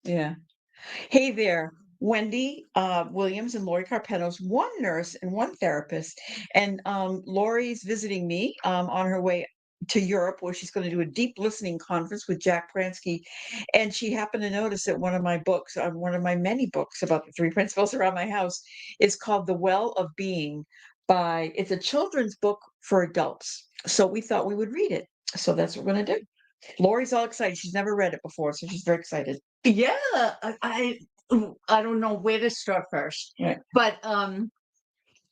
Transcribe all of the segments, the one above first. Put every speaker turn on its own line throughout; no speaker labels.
Yeah. Hey there, Wendy Williams and Lori Carpenos, one nurse and one therapist. And Lori's visiting me on her way to Europe, where she's going to do a deep listening conference with Jack Pransky. And she happened to notice that one of my books, one of my many books about the three principles around my house, is called The Well of Being it's a children's book for adults. So we thought we would read it. So that's what we're going to do. Lori's all excited. She's never read it before, so she's very excited.
Yeah, I don't know where to start first,
Right.
but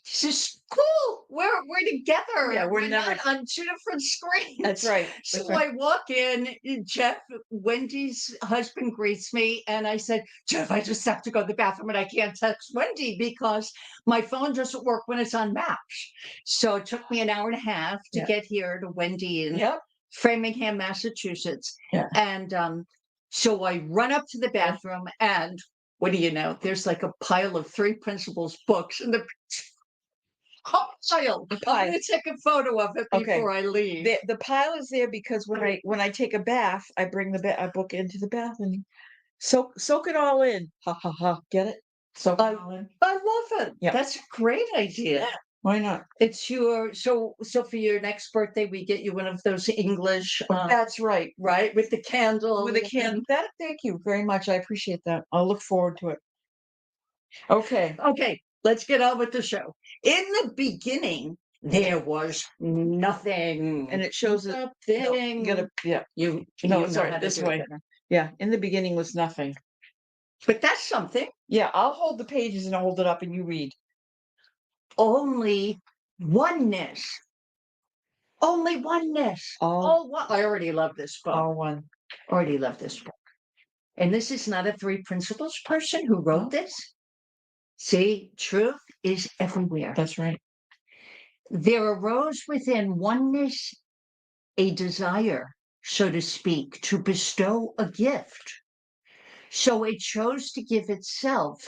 this is cool. We're together.
Yeah, we're never
not on two different screens.
That's right.
So
That's right.
I walk in, Jeff, Wendy's husband greets me, and I said, Jeff, I just have to go to the bathroom, and I can't text Wendy because my phone doesn't work when it's on Maps. So it took me an hour and a half to
Yeah.
get here to Wendy in
Yep.
Framingham, Massachusetts.
Yeah.
And so I run up to the bathroom, and what do you know? There's like a pile of three principals books in the pile.
The
I'm
pile.
going to take a photo of it
Okay.
before I leave.
The pile is there because when I take a bath, I bring a book into the bath and soak it all in. Ha ha ha. Get it? Soak it all in.
I love it.
Yeah.
That's a great idea.
Yeah. Why not?
It's your so for your next birthday we get you one of those English
That's right.
right with the candle.
With a candle. Thank you very much. I appreciate that. I'll look forward to it. Okay.
Okay, let's get on with the show. In the beginning, there was nothing.
And it shows it.
Nothing. You
No,
know
sorry,
how to
this
do it
way.
better.
Yeah. In the beginning was nothing.
But that's something.
Yeah, I'll hold the pages and I'll hold it up and you read.
Only oneness. Only oneness.
All
one. I already love this book.
all one.
Already love this book. And this is not a three principles person who wrote this. See, truth is everywhere.
That's right.
There arose within oneness a desire, so to speak, to bestow a gift. So it chose to give itself,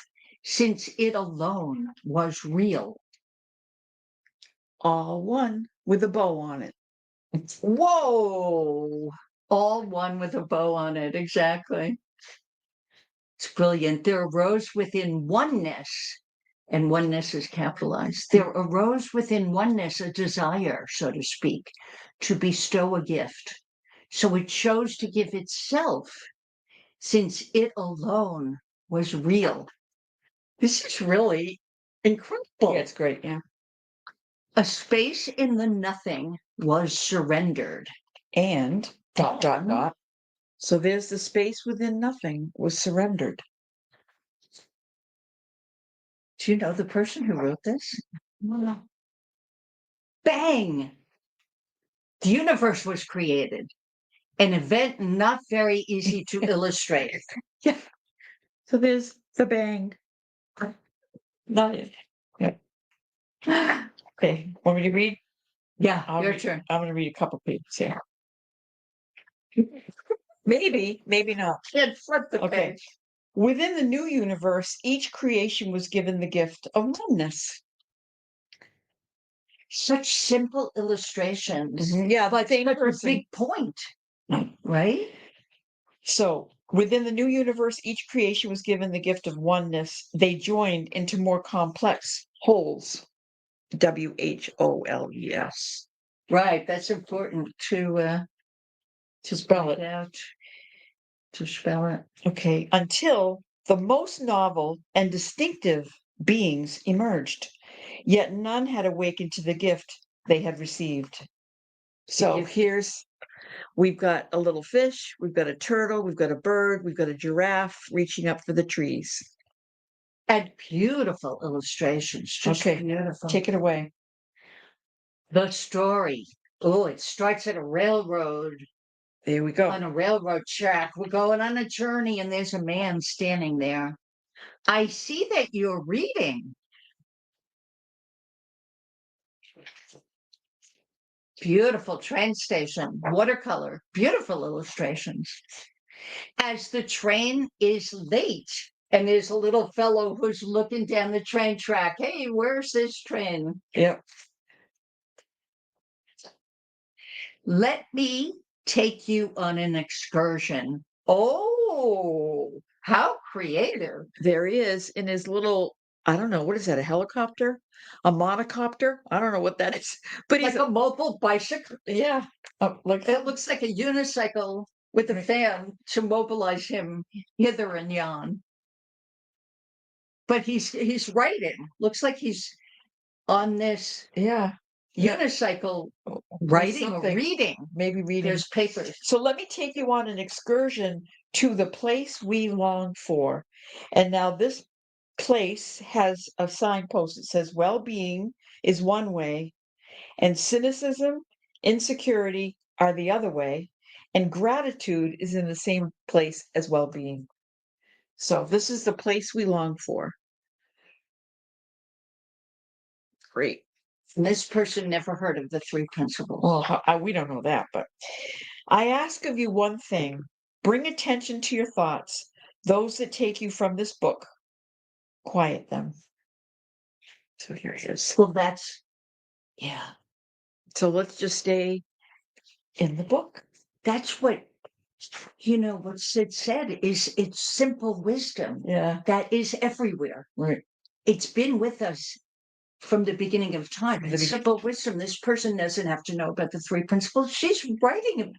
since it alone was real.
All one with a bow on it.
Whoa! All one with a bow on it, exactly. It's brilliant. There arose within oneness, and oneness is capitalized. There arose within oneness a desire, so to speak, to bestow a gift. So it chose to give itself, since it alone was real. This is really incredible.
Yeah, it's great. Yeah.
A space in the nothing was surrendered.
And ... So there's the space within nothing was surrendered.
Do you know the person who wrote this? Bang! The universe was created. An event not very easy to illustrate.
Yeah. So there's the bang. Not it. Yeah. Okay. Want me to read?
Yeah, your turn.
I'm going to read a couple pages here. Maybe not.
Kid, flip the page.
Within the new universe, each creation was given the gift of oneness.
Such simple illustrations.
Yeah,
but such a big point, right?
So within the new universe, each creation was given the gift of oneness. They joined into more complex wholes. WHOLES.
Right. That's important to
spell it
out. To spell it.
Okay. Until the most novel and distinctive beings emerged, yet none had awakened to the gift they had received. So we've got a little fish, we've got a turtle, we've got a bird, we've got a giraffe reaching up for the trees.
And beautiful illustrations. Just beautiful.
Take it away.
The story. Oh, it starts at a railroad.
There we go.
On a railroad track. We're going on a journey, and there's a man standing there. I see that you're reading. Beautiful train station, watercolor, beautiful illustrations. As the train is late, and there's a little fellow who's looking down the train track. Hey, where's this train?
Yep.
Let me take you on an excursion. Oh, How creative.
There he is in his little, I don't know, what is that, a helicopter? A monocopter? I don't know what that is, but he's
Like a mobile bicycle.
yeah, like
It looks like a unicycle with a
Right.
fan to mobilize him hither and yon. But he's writing. Looks like he's on this
yeah, yeah,
unicycle
with
writing or
something,
reading.
maybe reading.
There's papers.
So let me take you on an excursion to the place we long for. And now this place has a signpost that says well-being is one way, and cynicism, insecurity are the other way, and gratitude is in the same place as well-being. So this is the place we long for. Great.
And this person never heard of the three principles.
Well, we don't know that, but I ask of you one thing: bring attention to your thoughts, those that take you from this book, quiet them. So here it is.
Well, that's, yeah,
So let's just stay in the book.
that's what, what Sid said is it's simple wisdom
Yeah,
that is everywhere.
right.
It's been with us from the beginning of time.
From the
It's simple wisdom. This person doesn't have to know about the three principles. She's writing,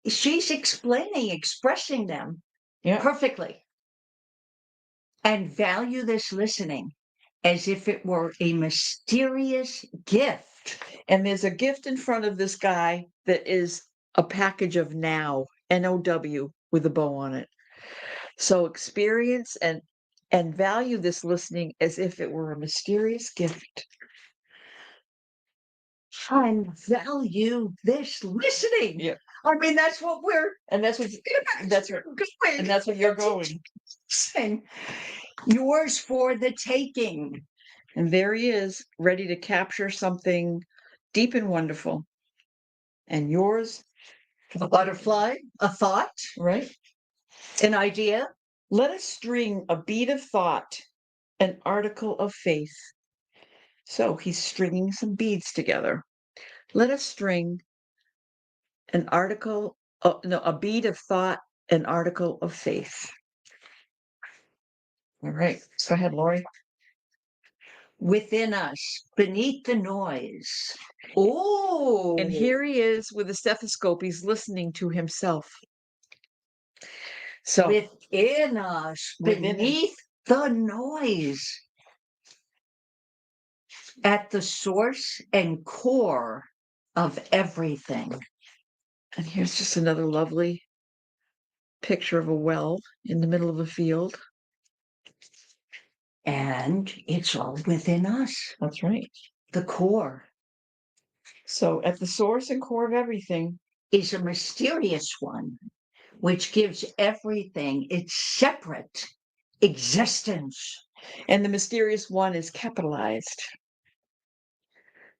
she's explaining, expressing them
Yeah.
perfectly. And value this listening as if it were a mysterious gift.
And there's a gift in front of this guy that is a package of now, NOW, with a bow on it. So experience and value this listening as if it were a mysterious gift.
And value this listening.
Yeah.
I mean, that's what we're
And that's what that's what
going.
and that's what you're going.
Saying. Yours for the taking.
And there he is, ready to capture something deep and wonderful. And yours,
A butterfly, a thought,
right?
an idea.
Let us string a bead of thought, an article of faith. So he's stringing some beads together. Let us string an article, no, a bead of thought, an article of faith. All right, go ahead, Lori.
Within us, beneath the noise. Oh,
And here he is with a stethoscope. He's listening to himself. So
within us,
Within us.
beneath the noise. At the source and core of everything.
And here's just another lovely picture of a well in the middle of a field.
And it's all within us,
That's right.
the core.
So at the source and core of everything
Is a mysterious one, which gives everything its separate existence.
and the mysterious one is capitalized.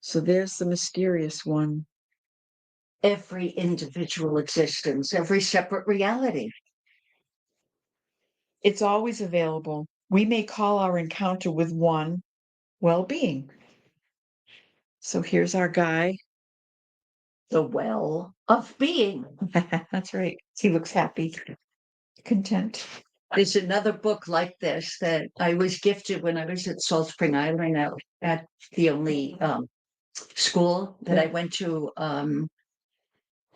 So there's the mysterious one.
Every individual existence, every separate reality.
It's always available. We may call our encounter with one well-being. So here's our guy.
The well of being.
That's right. He looks happy, content.
There's another book like this that I was gifted when I was at Salt Spring Island out at the only school that I went to.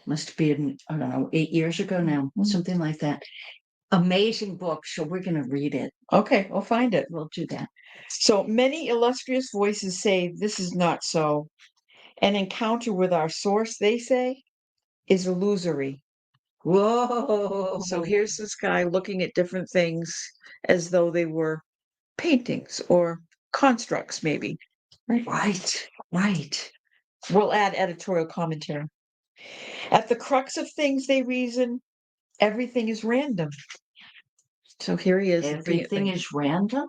Must be, I don't know, 8 years ago now, something like that. Amazing book. So we're going to read it.
Okay, we'll find it.
We'll do that.
So many illustrious voices say this is not so. An encounter with our source, they say, is illusory.
Whoa.
So here's this guy looking at different things as though they were paintings or constructs, maybe.
Right, right.
We'll add editorial commentary. At the crux of things, they reason, everything is random. So here he is.
Everything is random.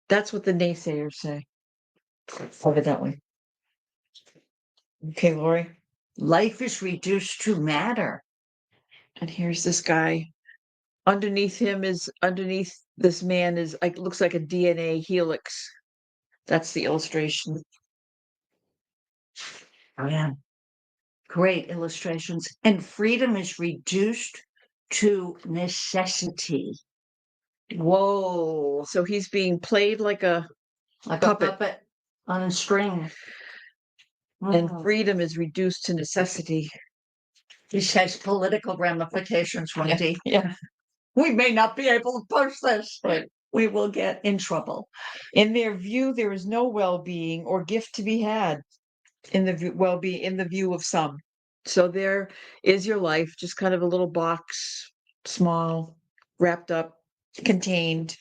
That's what the naysayers say, evidently. Okay, Lori.
Life is reduced to matter.
And here's this guy. Underneath this man is like looks like a DNA helix. That's the illustration.
Yeah. Great illustrations. And freedom is reduced to necessity. Whoa.
So he's being played like a puppet.
On a string.
And
Mhm.
freedom is reduced to necessity.
This has political ramifications, Wendy.
Yeah.
We may not be able to post this.
Right.
We will get in trouble.
In their view, there is no well-being or gift to be had in the well-being in the view of some. So there is your life, just kind of a little box, small, wrapped up, contained.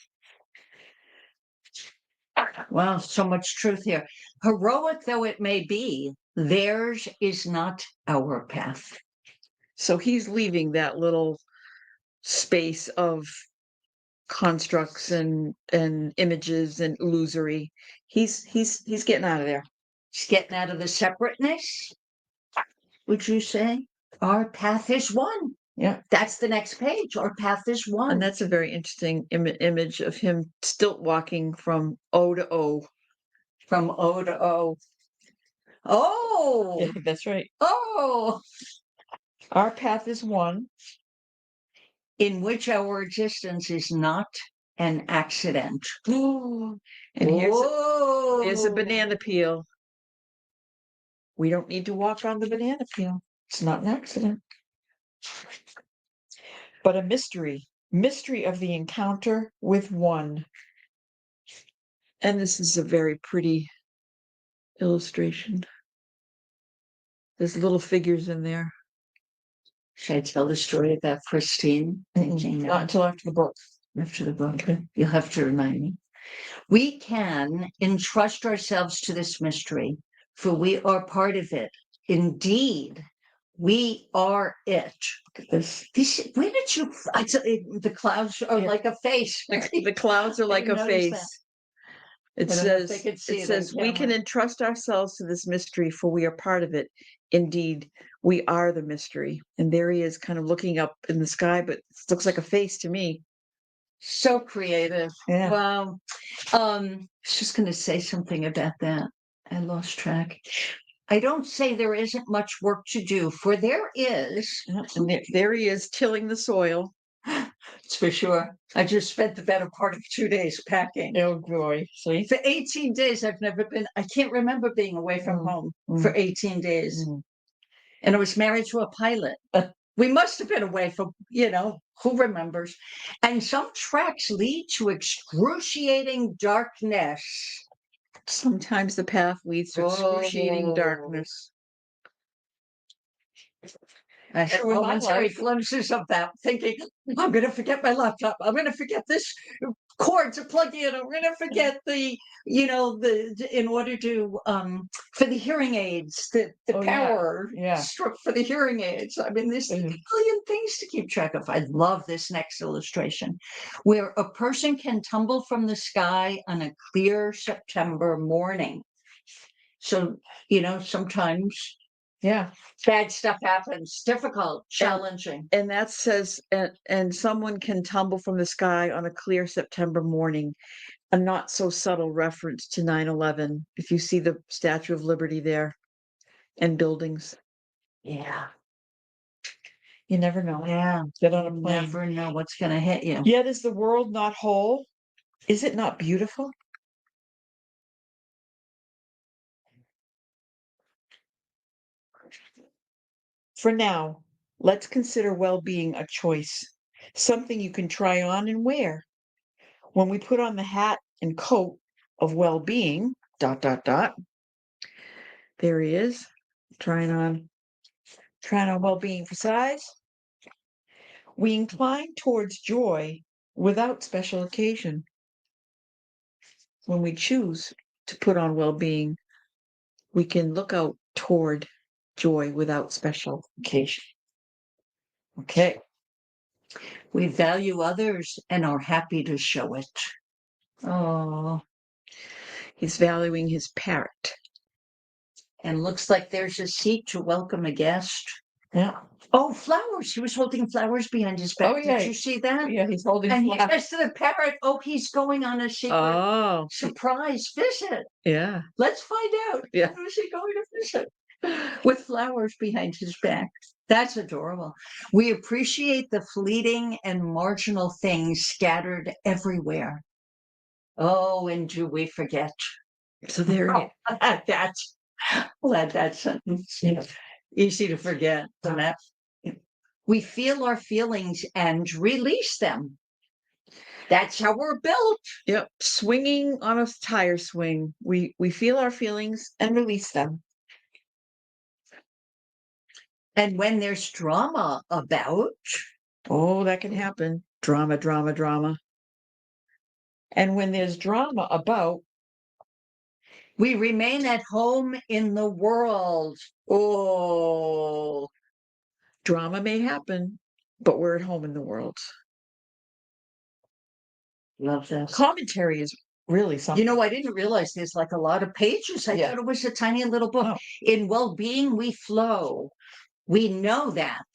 Wow, so much truth here. Heroic though it may be, theirs is not our path.
So he's leaving that little space of constructs and images and illusory. He's getting out of there.
He's getting out of the separateness. Would you say? Our path is one.
Yeah.
That's the next page. Our path is one.
And that's a very interesting image of him stilt walking from O to O.
From O to O. Oh,
Yeah, that's right.
oh,
Our path is one.
in which our existence is not an accident.
And here's a banana peel. We don't need to walk on the banana peel. It's not an accident. But a mystery of the encounter with one. And this is a very pretty illustration. There's little figures in there.
Should I tell the story about Christine?
Not until after the book.
After the book.
Okay.
You'll have to remind me. We can entrust ourselves to this mystery, for we are part of it. Indeed, we are it.
Look at this.
Where did you? The clouds are like a face.
The clouds are like a face.
That.
It
I don't know if they
says,
could see
it
it
says,
on
we can
camera.
entrust ourselves to this mystery, for we are part of it. Indeed, we are the mystery. And there he is, kind of looking up in the sky, but it looks like a face to me.
So creative.
Yeah.
Wow. I was just going to say something about that. I lost track. I don't say there isn't much work to do, for there is.
And there he is, tilling the soil.
It's for sure. I just spent the better part of 2 days packing.
Oh, boy. See?
For 18 days, I can't remember being away from home for 18 days. And I was married to a pilot. We must have been away for, who remembers? And some tracks lead to excruciating darkness.
Sometimes the path leads to excruciating darkness.
I had momentary glimpses of that, thinking, I'm going to forget my laptop. I'm going to forget this cord to plug in. I'm going to forget in order to, for the hearing aids, the power strip for the hearing aids. I mean, there's a million things to keep track of. I love this next illustration, where a person can tumble from the sky on a clear September morning. So, sometimes bad stuff happens, difficult, challenging.
And that says, and someone can tumble from the sky on a clear September morning. A not so subtle reference to 9/11. If you see the Statue of Liberty there and buildings.
Yeah.
You never know.
Yeah.
Get on a plane.
Never know what's going to hit you.
Yet is the world not whole? Is it not beautiful? For now, let's consider well-being a choice, something you can try on and wear. When we put on the hat and coat of well-being, ... There he is, trying on well-being for size. We incline towards joy without special occasion. When we choose to put on well-being, we can look out toward joy without special occasion. Okay.
We value others and are happy to show it. Oh.
He's valuing his parrot.
And looks like there's a seat to welcome a guest.
Yeah.
Oh, flowers. He was holding flowers behind his back.
Oh, yeah.
Did you see that?
Yeah, he's holding
and
flowers.
he says to the parrot, he's going on a secret surprise visit.
Yeah.
Let's find out.
Yeah.
Who's he going to visit? With flowers behind his back. That's adorable. We appreciate the fleeting and marginal things scattered everywhere. Oh, and do we forget?
So there you
That's let that sentence. Easy to forget. Isn't it? We feel our feelings and release them. That's how we're built.
Yep, swinging on a tire swing. We feel our feelings and release them.
And when there's drama about,
Oh, that can happen. Drama, drama, drama. And when there's drama about,
we remain at home in the world.
oh, drama may happen, but we're at home in the world.
Love this.
Commentary is really something.
I didn't realize there's like a lot of pages. I
Yeah.
thought it was a tiny little book.
Oh.
In well-being, we flow. We know that.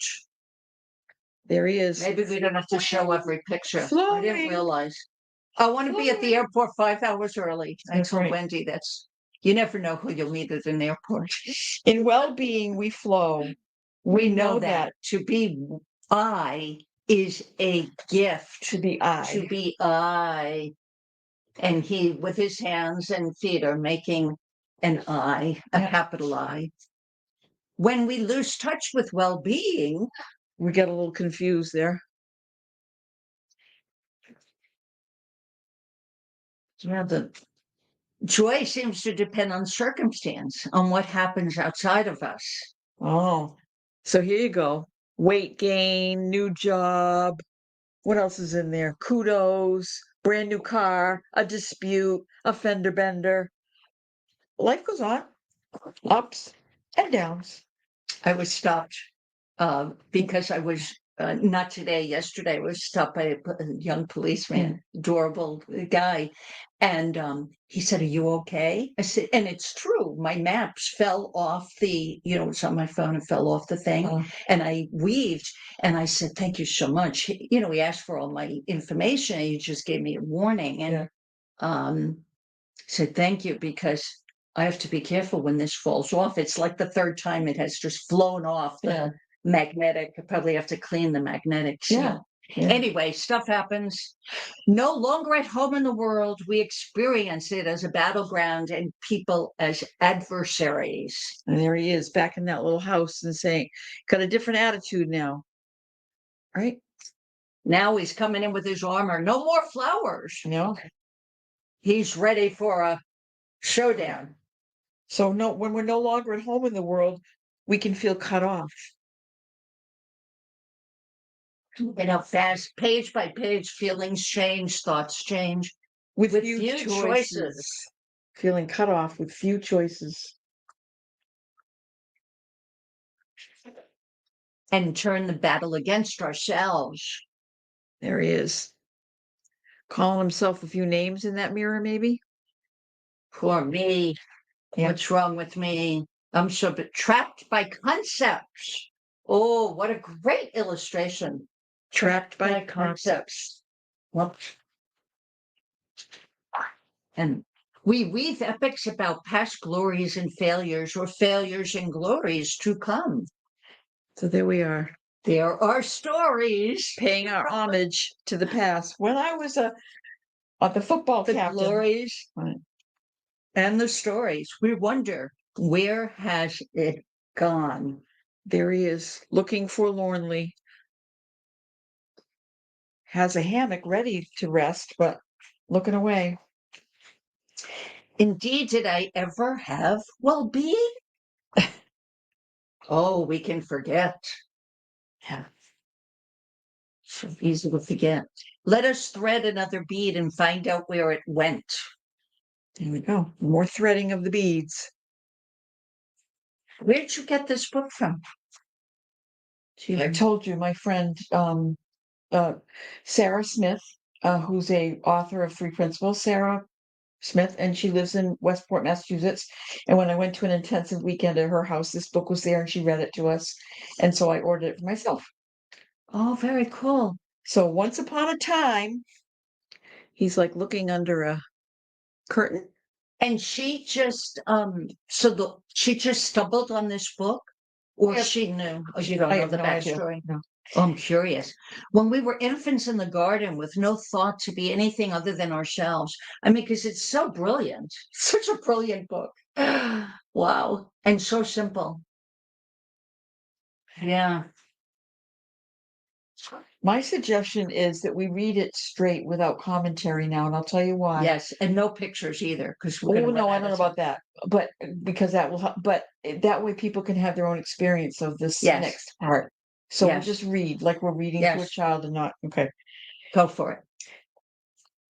There he is.
Maybe we don't have to show every picture. I didn't
Flowing.
realize. I want to be at the airport 5 hours early. I
That's
told
right.
Wendy you never know who you'll meet at an airport.
In well-being, we flow.
We know that to be I is a gift.
To be I.
To be I. And he, with his hands and feet, are making an I, a capital I. When we lose touch with well-being,
We get a little confused there.
the joy seems to depend on circumstance, on what happens outside of us.
Oh, so here you go. Weight gain, new job. What else is in there? Kudos, brand new car, a dispute, a fender bender. Life goes on, ups and downs.
I was stopped because I was not today, yesterday, I was stopped by a young policeman, adorable guy. And he said, "Are you okay?" I said, and it's true. My maps fell off it's on my phone and fell off the thing. And I weaved and I said, "Thank you so much." He asked for all my information. He just gave me a warning and said, "Thank you," because I have to be careful when this falls off. It's like the third time it has just flown off the magnetic. I probably have to clean the magnetics. Anyway, stuff happens. No longer at home in the world, we experience it as a battleground and people as adversaries.
And there he is back in that little house and saying, got a different attitude now. Right?
Now he's coming in with his armor. No more flowers. He's ready for a showdown.
So when we're no longer at home in the world, we can feel cut off.
Fast, page by page, feelings change, thoughts change.
With few choices. Feeling cut off with few choices.
And turn the battle against ourselves.
There he is. Calling himself a few names in that mirror, maybe?
Poor me. What's wrong with me? I'm so trapped by concepts. Oh, what a great illustration.
Trapped by concepts.
Well, and we weave epics about past glories and failures, or failures and glories to come.
So there we are.
There are stories
paying our homage to the past. When I was the football captain,
glories and the stories, we wonder, where has it gone?
There he is, looking forlornly. Has a hammock ready to rest, but looking away.
Indeed, did I ever have well-being? Oh, we can forget. So easy to forget. Let us thread another bead and find out where it went.
There we go. More threading of the beads.
Where did you get this book from?
I told you, my friend Sarah Smith, who's a author of Three Principles, Sarah Smith, and she lives in Westport, Massachusetts. And when I went to an intensive weekend at her house, this book was there and she read it to us. And so I ordered it for myself.
Oh, very cool.
So once upon a time, he's like looking under a curtain.
And she just she just stumbled on this book. Or
Yep.
she knew. Oh, you don't
I
know
have
the
no idea.
backstory?
No.
Oh, I'm curious. When we were infants in the garden with no thought to be anything other than ourselves. I mean, because it's so brilliant. Such a brilliant book. Wow. And so simple. Yeah.
My suggestion is that we read it straight without commentary now, and I'll tell you why.
Yes. And no pictures either, because we're
Oh,
going to
no,
run
I
out
don't know
of time.
about that, but because that will help, but that way people can have their own experience of this
Yes.
next part. So we'll
Yes.
just read like we're reading to a
Yes.
child and not, okay.
Go for it.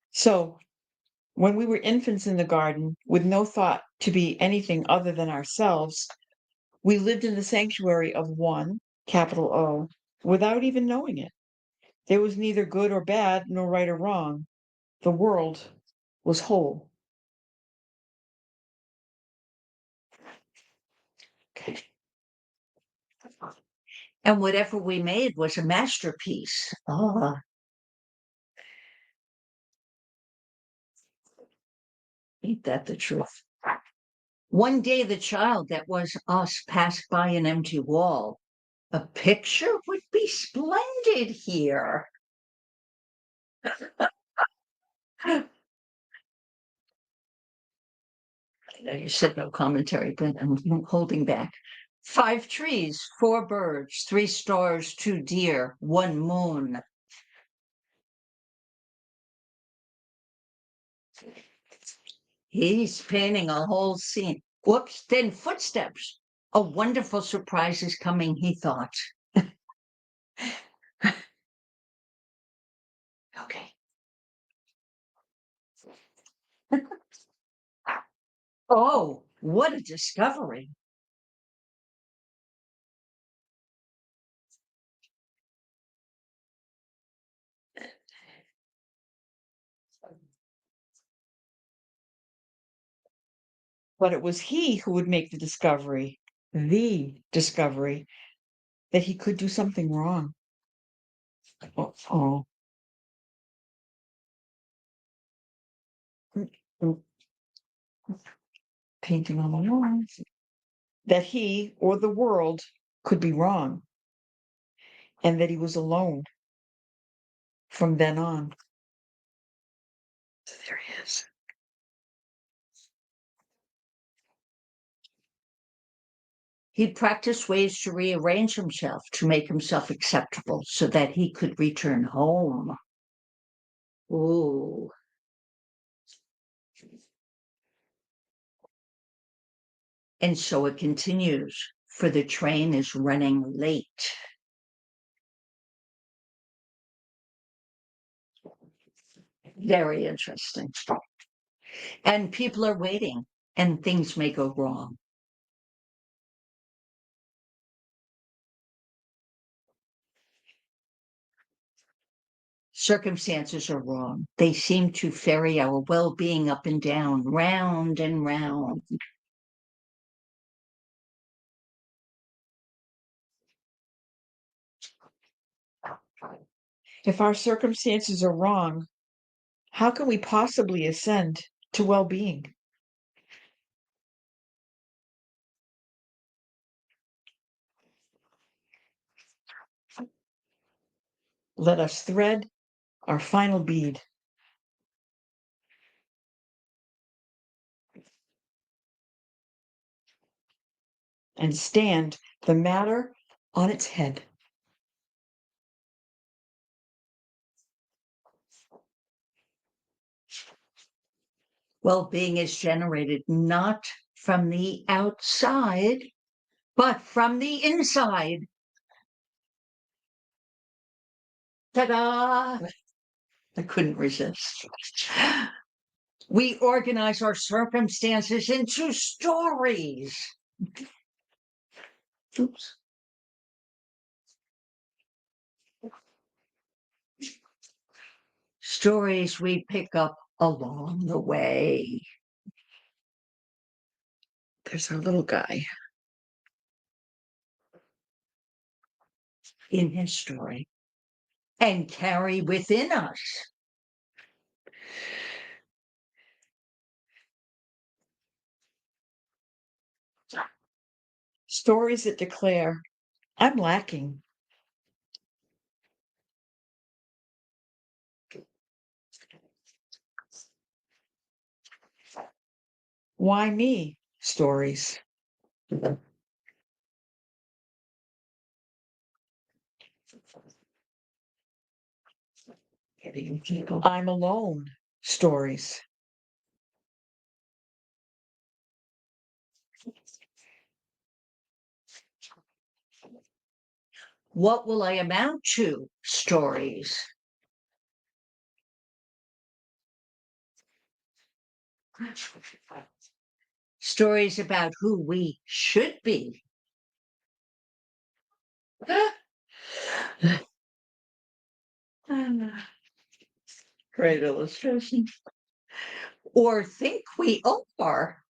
So when we were infants in the garden with no thought to be anything other than ourselves, we lived in the sanctuary of one, capital O, without even knowing it. There was neither good or bad, nor right or wrong. The world was whole. Okay.
And whatever we made was a masterpiece. Oh, ain't that the truth? One day, the child that was us passed by an empty wall. A picture would be splendid here. I know you said no commentary, but I'm holding back. 5 trees, 4 birds, 3 stars, 2 deer, 1 moon. He's painting a whole scene. Whoops, then footsteps. A wonderful surprise is coming, he thought. Okay. Oh, what a discovery.
But it was he who would make the discovery, that he could do something wrong. Oh. Mm, mm. Painting on the wall. That he or the world could be wrong, and that he was alone from then on. So there he is.
He'd practiced ways to rearrange himself to make himself acceptable so that he could return home. Ooh. And so it continues, for the train is running late. Very interesting. And people are waiting, and things may go wrong. Circumstances are wrong. They seem to ferry our well being up and down, round and round.
If our circumstances are wrong, how can we possibly ascend to well-being? Let us thread our final bead. And stand the matter on its head.
Well being is generated not from the outside, but from the inside. Ta da! I couldn't resist. We organize our circumstances into stories. Oops. Stories we pick up along the way.
There's our little guy.
In his story and carry within us.
Stories that declare, I'm lacking. Why me? Stories. I'm alone. Stories.
What will I amount to? Stories. Stories about who we should be. Great illustration. Or think we are.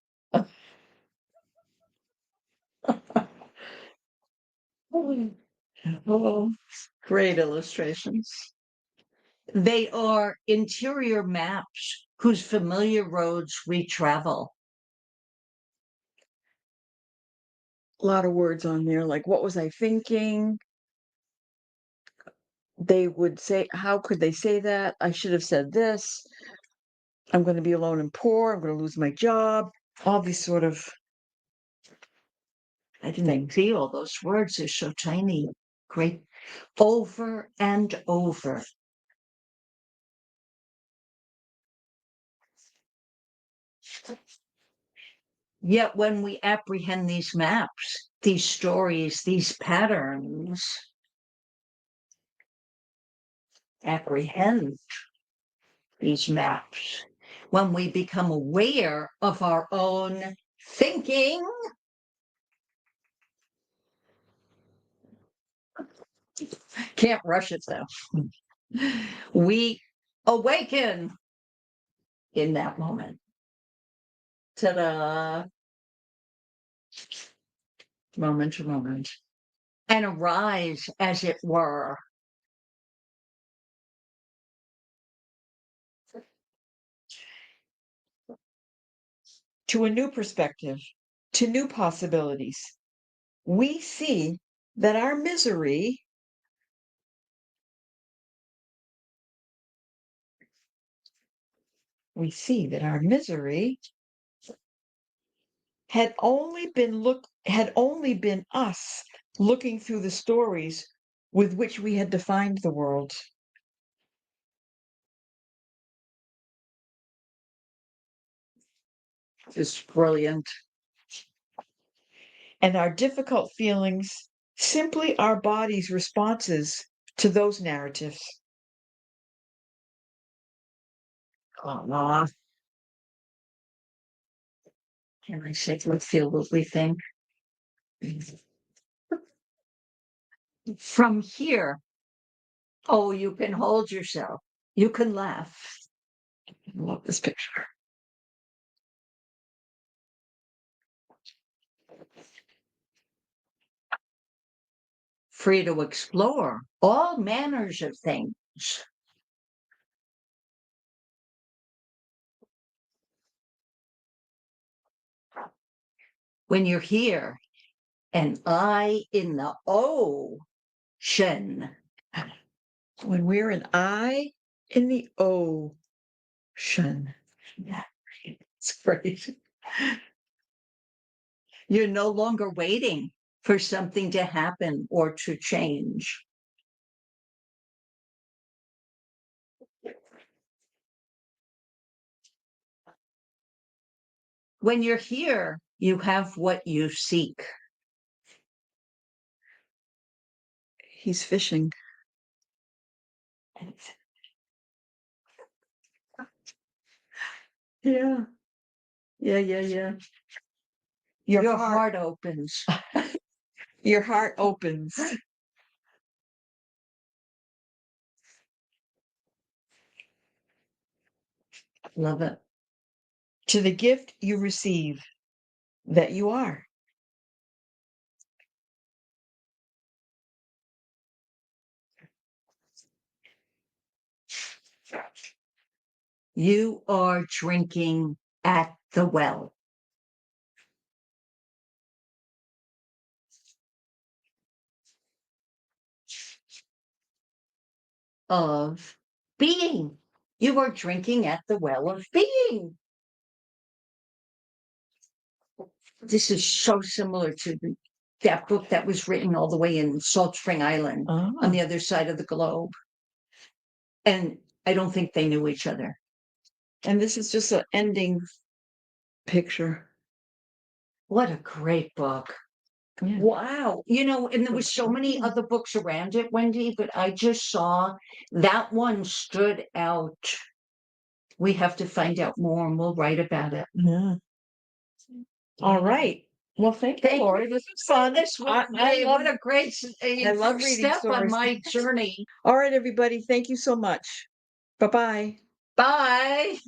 Oh, great illustrations. They are interior maps whose familiar roads we travel.
A lot of words on there, like what was I thinking? They would say, how could they say that? I should have said this. I'm going to be alone and poor. I'm going to lose my job. All these sort of
I didn't see all those words. They're so tiny. Great. Over and over. Yet when we apprehend these maps, these stories, these patterns, apprehend these maps, when we become aware of our own thinking, can't rush it though. We awaken in that moment. Ta-da! Moment to moment. And arise, as it were.
to a new perspective, to new possibilities. We see that our misery we see that our misery had only been us looking through the stories with which we had defined the world.
It's brilliant.
And our difficult feelings simply our body's responses to those narratives.
Can I say we feel what we think? From here, oh, you can hold yourself. You can laugh.
I love this picture.
Free to explore all manners of things. When you're here, and I in the ocean.
When we're an I in the ocean.
Yeah, it's great. You're no longer waiting for something to happen or to change. When you're here, you have what you seek.
He's fishing.
Yeah. Yeah. Your heart opens.
Your heart opens.
Love it.
To the gift you receive that you are.
You are drinking at the well. of being. You are drinking at the well of being. This is so similar to that book that was written all the way in Salt Spring Island on
Ah,
the other side of the globe. And I don't think they knew each other.
and this is just an ending picture.
What a great book.
Yeah.
Wow. And there was so many other books around it, Wendy, but I just saw that one stood out. We have to find out more and we'll write about it.
Yeah. All right. Well, thank you,
Thank
Lori.
you
This was fun.
This was
I love,
what a great
I love
first
reading
step on
stories.
my journey.
All right, everybody. Thank you so much. Bye-bye.
Bye.